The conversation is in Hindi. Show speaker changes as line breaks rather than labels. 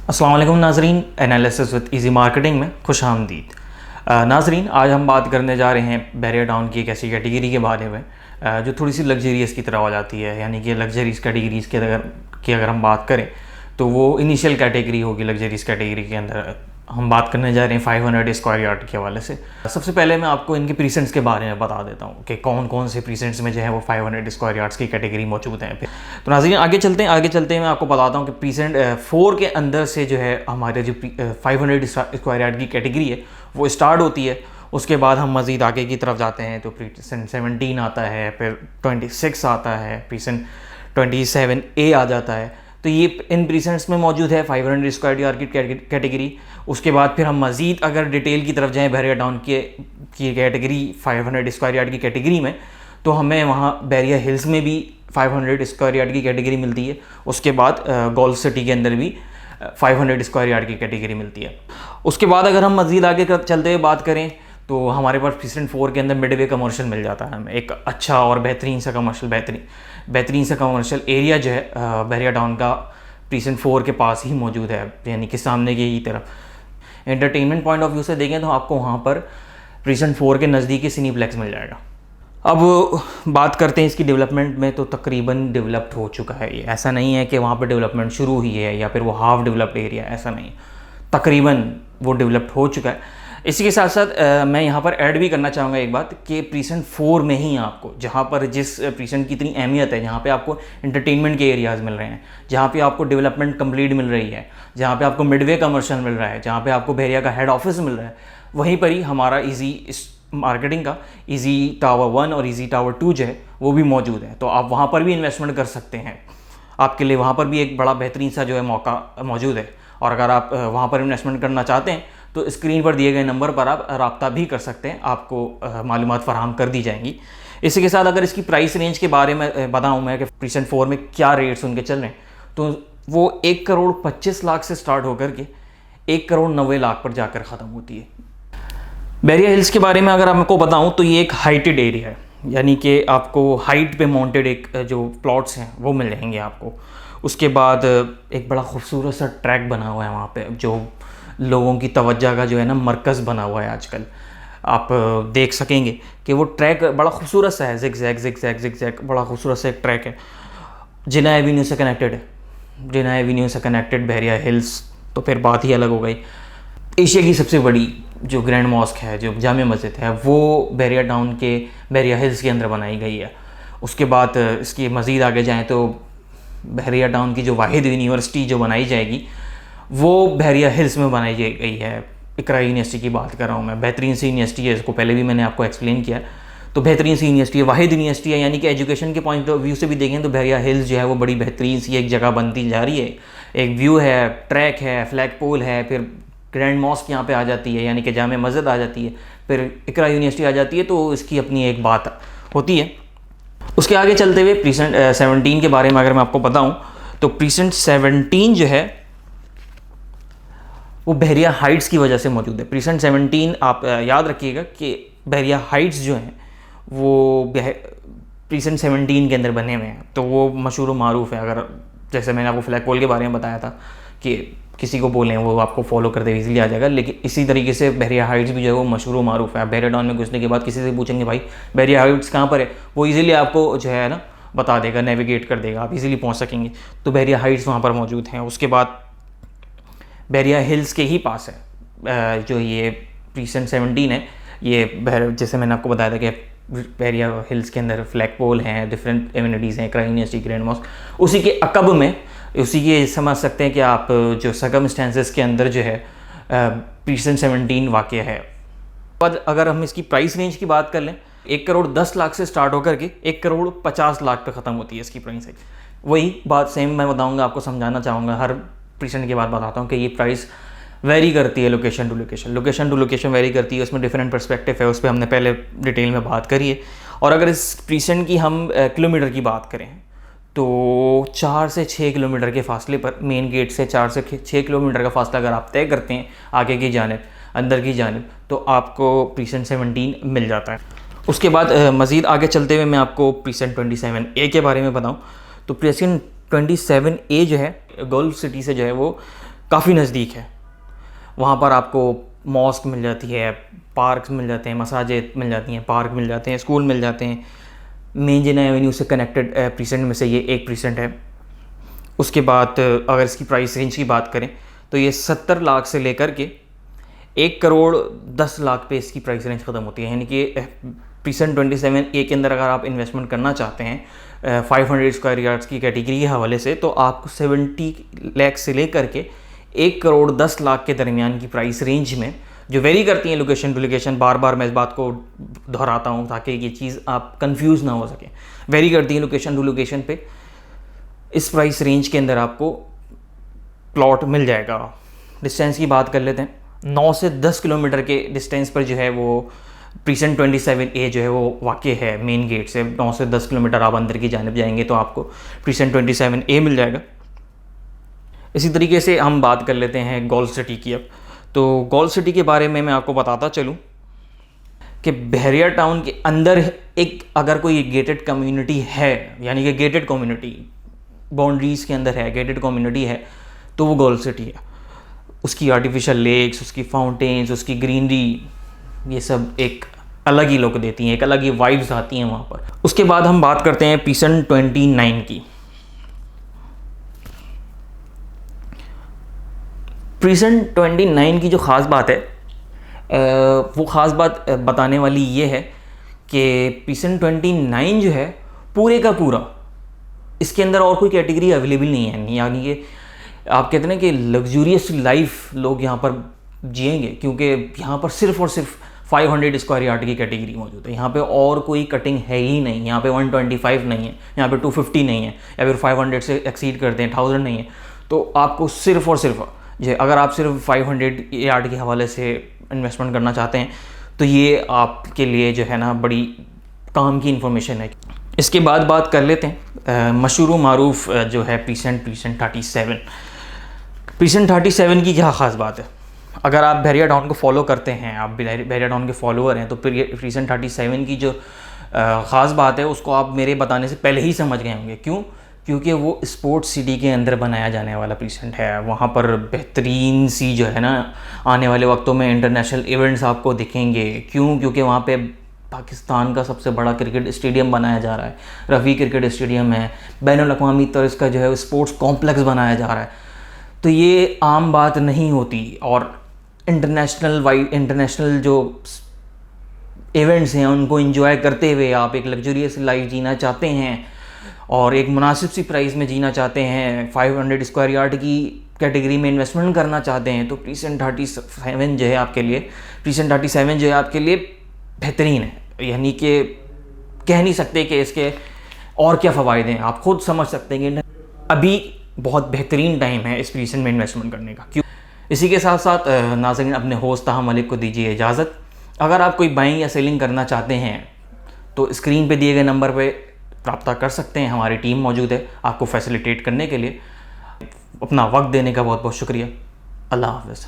अस्सलाम वालेकुम नाजरीन, एनालिसिस विद इजी मार्केटिंग में खुश आमदीद। नाजरीन, आज हम बात करने जा रहे हैं बैरिया टाउन की एक ऐसी कैटेगरी के बारे में जो थोड़ी सी लग्जरियस की तरह हो जाती है। यानी कि लग्जरीज कैटेगरीज़ की अगर हम बात करें तो वो इनिशियल कैटेगरी होगी। लग्जरीज कैटेगरी के अंदर हम बात करने जा रहे हैं 500 स्क्वायर यार्ड के हवाले से। सबसे पहले मैं आपको इनके प्रीसेंट्स के बारे में बता देता हूँ कि कौन कौन से प्रीसेंट्स में जो है वो 500 स्क्वायर यार्ड्स की कैटेगरी मौजूद हैं। फिर तो नाज़रीन आगे चलते हैं मैं आपको बताता हूँ कि प्रीसेंट 4 के अंदर से जो है हमारे जो 500 स्क्वायर यार्ड की कैटेगरी है वो स्टार्ट होती है। उसके बाद हम मज़ीद आगे की तरफ जाते हैं तो प्रीसेंट 17 आता है, फिर 26 आता है, प्रीसेंट 27A आ जाता है। तो ये इन प्रीसेंट्स में मौजूद है 500 स्क्वायर यार्ड की कैटेगरी। उसके बाद फिर हम मज़ीद अगर डिटेल की तरफ जाएं बैरिया टाउन की कैटेगरी 500 स्क्वायर यार्ड की कैटेगरी में, तो हमें वहाँ बैरिया हिल्स में भी 500 स्क्वायर यार्ड की कैटेगरी मिलती है। उसके बाद गोल्फ सिटी के अंदर भी 500 स्क्वायर यार्ड की कैटेगरी मिलती है। उसके बाद अगर हम मज़ीद आगे चलते हुए बात करें तो हमारे पास प्रीसेंट 4 के अंदर मिडवे कमर्शियल मिल जाता है हमें। एक अच्छा और बेहतरीन सा कमर्शियल एरिया जो है बैरिया टाउन का प्रीसेंट 4 के पास ही मौजूद है, यानी कि सामने की तरफ। एंटरटेनमेंट पॉइंट ऑफ व्यू से देखें तो आपको वहाँ पर प्रीसेंट 4 के नज़दीक ही सिनीप्लेक्स मिल जाएगा। अब बात करते हैं इसकी डेवलपमेंट में, तो तकरीबन डेवलप्ड हो चुका है ये। ऐसा नहीं है कि वहाँ पर डेवलपमेंट शुरू हुई है या फिर वो हाफ डेवलप्ड एरिया, ऐसा नहीं, तकरीबन वो डेवलप्ड हो चुका है। इसी के साथ साथ मैं यहाँ पर ऐड भी करना चाहूँगा एक बात कि प्रीसेंट 4 में ही आपको, जहाँ पर जिस प्रीसेंट की इतनी अहमियत है, जहाँ पे आपको एंटरटेनमेंट के एरियाज़ मिल रहे हैं, जहाँ पे आपको डेवलपमेंट कंप्लीट मिल रही है, जहाँ पे आपको मिडवे कमर्शियल मिल रहा है, जहाँ पे आपको बैरिया का हेड ऑफिस मिल रहा है, वहीं पर ही हमारा इजी मार्केटिंग का इजी टावर 1 और इजी टावर 2 जो है वो भी मौजूद है। तो आप वहाँ पर भी इन्वेस्टमेंट कर सकते हैं। आपके लिए वहाँ पर भी एक बड़ा बेहतरीन सा जो है मौका मौजूद है। और अगर आप वहाँ पर इन्वेस्टमेंट करना चाहते हैं तो स्क्रीन पर दिए गए नंबर पर आप रब्ता भी कर सकते हैं, आपको मालूमात फराहम कर दी जाएंगी। इसी के साथ अगर इसकी प्राइस रेंज के बारे में बताऊं मैं कि प्रीसेंट 4 में क्या रेट्स उनके चल रहे हैं, तो वो 1 करोड़ 25 लाख से स्टार्ट होकर के 1 करोड़ 90 लाख पर जाकर ख़त्म होती है। बैरिया हिल्स के बारे में अगर आपको बताऊँ तो ये एक हाइटेड एरिया है, यानी कि आपको हाइट पे माउंटेड एक जो प्लॉट्स हैं वो मिल जाएंगे आपको। उसके बाद एक बड़ा खूबसूरत सा ट्रैक बना हुआ है वहाँ पे, जो लोगों की तवज्जो का जो है ना मरकज़ बना हुआ है आजकल। आप देख सकेंगे कि वो ट्रैक बड़ा खूबसूरत सा है, जिग-जैग बड़ा खूबसूरत सा एक ट्रैक है। जिना एवेन्यू से कनेक्टेड है, जिना एवेन्यू से कनेक्टेड बैरिया हिल्स, तो फिर बात ही अलग हो गई। एशिया की सबसे बड़ी जो ग्रैंड मॉस्क है, जो जामे मस्जिद है, वो बैरिया टाउन के बैरिया हिल्स के अंदर बनाई गई है। उसके बाद इसकी मज़ीद आगे जाएँ तो बैरिया टाउन की जो वाहिद यूनिवर्सिटी जो बनाई जाएगी वो बैरिया हिल्स में बनाई गई है। इकरा यूनिवर्सिटी की बात कर रहा हूँ मैं। बेहतरीन सी यूनिवर्सिटी है, इसको पहले भी मैंने आपको एक्सप्लेन किया। तो बेहतरीन सी यूनिवर्सिटी है, वाहिद यूनिवर्सिटी है, यानी कि एजुकेशन के पॉइंट ऑफ व्यू से भी देखें तो बैरिया हिल्स जो है वो बड़ी बेहतरीन सी एक जगह बनती जा रही है। एक व्यू है, ट्रैक है, फ्लैग पोल है, फिर ग्रैंड मॉस्क यहाँ पे आ जाती है, यानी कि जामे मस्जिद आ जाती है, फिर इकरा यूनिवर्सिटी आ जाती है। तो इसकी अपनी एक बात होती है। उसके आगे चलते हुए प्रीसेंट 17 के बारे में अगर मैं आपको बताऊं तो प्रीसेंट 17 जो है वो बैरिया हाइट्स की वजह से मौजूद है। प्रीसेंट 17 आप याद रखिएगा कि बैरिया हाइट्स जो हैं वो प्रीसेंट 17 के अंदर बने हुए हैं, तो वो मशहूर मारूफ है। अगर जैसे मैंने आपको फ्लैग पोल के बारे में बताया था कि किसी को बोलें वो आपको फॉलो करते हुए ईजिली आ जाएगा, लेकिन इसी तरीके से बैरिया हाइट्स भी जो है वो मशहूर मारूफ है। आप बैरिया टाउन में घुसने के बाद किसी से पूछेंगे भाई बैरिया हाइट्स कहाँ पर है, वो ईजिली आपको जो है ना बता देगा, नेविगेट कर देगा, आप इजीली पहुंच सकेंगे। तो बैरिया हाइट्स वहाँ पर मौजूद हैं। उसके बाद बैरिया हिल्स के ही पास है जो ये प्रीसेंट 17 है, ये जैसे मैंने आपको बताया था कि बैरिया हिल्स के अंदर फ्लैग पोल हैं, डिफरेंट एमिनिटीज़ हैं, इकरा यूनिवर्सिटी, ग्रैंड मॉस्क। उसी के अकब में, उसी के समझ सकते हैं कि आप जो सर्कमस्टेंसेस के अंदर जो है प्रीसेंट 17 वाक़या है। पर अगर हम इसकी प्राइस रेंज की बात कर लें, 1 करोड़ 10 लाख से स्टार्ट होकर के 1 करोड़ 50 लाख पे ख़त्म होती है इसकी प्राइस। वही बात सेम मैं बताऊंगा, आपको समझाना चाहूँगा, हर प्रीसेंट के बाद बताता हूँ कि ये प्राइस वेरी करती है लोकेशन टू लोकेशन वेरी करती है। उसमें डिफरेंट पर्सपेक्टिव है, उस पर हमने पहले डिटेल में बात करी है। और अगर इस प्रीसेंट की हम किलोमीटर की बात करें तो 4 से 6 किलोमीटर के फासले पर, मेन गेट से 4 से 6 किलोमीटर का फासला अगर आप तय करते हैं आगे की जानिब, अंदर की जानिब, तो आपको प्रीसेंट 17 मिल जाता है। उसके बाद मज़ीद आगे चलते हुए मैं आपको प्रीसेंट 27A के बारे में बताऊं तो प्रीसेंट 27A जो है गोल्फ सिटी से जो है वो काफ़ी नज़दीक है। वहाँ पर आपको मॉस्क मिल जाती है, पार्क्स मिल जाते हैं, मसाजिद मिल जाती हैं, पार्क मिल जाते हैं, स्कूल मिल जाते हैं। मेन जिना एवेन्यू से कनेक्टेड प्रीसेंट में से ये एक प्रीसेंट है। उसके बाद अगर इसकी प्राइस रेंज की बात करें तो ये 70 लाख से लेकर के 1 करोड़ 10 लाख पे इसकी प्राइस रेंज ख़त्म होती है। यानी कि प्रीसेंट 27A के अंदर अगर आप इन्वेस्टमेंट करना चाहते हैं 500 स्क्वायर यार्ड्स की कैटेगरी के हवाले से, तो आपको 70 लाख से लेकर के 1 करोड़ 10 लाख के दरमियान की प्राइस रेंज में, जो वेरी करती हैं लोकेशन टू लोकेशन, बार बार मैं इस बात को दोहराता हूँ ताकि ये चीज़ आप कंफ्यूज ना हो सके, वेरी करती हैं लोकेशन टू लोकेशन पे, इस प्राइस रेंज के अंदर आपको प्लॉट मिल जाएगा। डिस्टेंस की बात कर लेते हैं, 9 से 10 किलोमीटर के डिस्टेंस पर जो है वो प्रीसेंट 27A जो है वो वाक़ है मेन गेट से। 9 से 10 किलोमीटर आप अंदर की जानिब जाएंगे तो आपको प्रीसेंट 27A मिल जाएगा। इसी तरीके से हम बात कर लेते हैं गोल्फ सिटी की। अब तो गोल्फ सिटी के बारे में मैं आपको बताता चलूँ कि बहरिया टाउन के अंदर एक अगर कोई गेटेड कम्युनिटी है, यानी कि गेटेड कम्युनिटी बाउंड्रीज़ के अंदर है, गेटेड कम्युनिटी है, तो वो गोल्फ सिटी है। उसकी आर्टिफिशियल लेक्स, उसकी फाउंटेन्स, उसकी ग्रीनरी, ये सब एक अलग ही लुक देती हैं, एक अलग ही वाइब्स आती हैं वहाँ पर। उसके बाद हम बात करते हैं प्रीसेंट 29 की। प्रीसेंट 29 की जो ख़ास बात है वो ख़ास बात बताने वाली ये है कि प्रीसेंट 29 जो है पूरे का पूरा, इसके अंदर और कोई कैटेगरी अवेलेबल नहीं है। यानी कि आप कहते हैं कि लग्जूरियस लाइफ लोग यहाँ पर जिएंगे, क्योंकि यहाँ पर सिर्फ़ और सिर्फ 500 स्क्वायर यार्ड की कैटेगरी मौजूद है। यहाँ पे और कोई कटिंग है ही नहीं। यहाँ पे 125 नहीं है, यहाँ पे 250 नहीं है, या फिर 500 से एक्सीड करते हैं 1000 नहीं है। तो आपको सिर्फ़ और सिर्फ ये, अगर आप सिर्फ 500 यार्ड के हवाले से इन्वेस्टमेंट करना चाहते हैं तो ये आपके लिए जो है ना बड़ी काम की इन्फॉर्मेशन है। इसके बाद बात कर लेते हैं मशहूर मारूफ जो है प्रीसेंट 37। प्रीसेंट 37 की क्या ख़ास बात है? अगर आप बहरिया टाउन को फॉलो करते हैं, आप बहरिया टाउन के फॉलोअर हैं, तो प्रीसेंट 37 की जो ख़ास बात है उसको आप मेरे बताने से पहले ही समझ गए होंगे। क्यों? क्योंकि वो स्पोर्ट्स सिटी के अंदर बनाया जाने वाला प्रीसेंट है। वहाँ पर बेहतरीन सी जो है ना आने वाले वक्तों में इंटरनेशनल इवेंट्स आपको दिखेंगे। क्यों? क्योंकि वहाँ पे पाकिस्तान का सबसे बड़ा क्रिकेट स्टेडियम बनाया जा रहा है, रफ़ी क्रिकेट स्टेडियम है, बैनुल अक़वामी तर्ज का जो है स्पोर्ट्स कॉम्प्लेक्स बनाया जा रहा है। तो ये आम बात नहीं होती, और इंटरनेशनल जो इवेंट्स हैं उनको एंजॉय करते हुए आप एक लग्जरियस लाइफ जीना चाहते हैं और एक मुनासिब सी प्राइस में जीना चाहते हैं, 500 स्क्वायर यार्ड की कैटेगरी में इन्वेस्टमेंट करना चाहते हैं, तो प्रीसेंट 37 जो है आपके लिए बेहतरीन है। यानी कि कह नहीं सकते कि इसके और क्या फ़वाइद हैं, आप खुद समझ सकते हैं कि अभी बहुत बेहतरीन टाइम है इस प्रीसेंट में इन्वेस्टमेंट करने का। क्यों? इसी के साथ साथ नाज़रीन अपने होस्ट ताहा मलिक को दीजिए इजाज़त। अगर आप कोई बाइंग या सेलिंग करना चाहते हैं तो स्क्रीन पे दिए गए नंबर पे रब्ता कर सकते हैं। हमारी टीम मौजूद है आपको फैसिलिटेट करने के लिए। अपना वक्त देने का बहुत बहुत शुक्रिया। अल्लाह हाफ़िज़।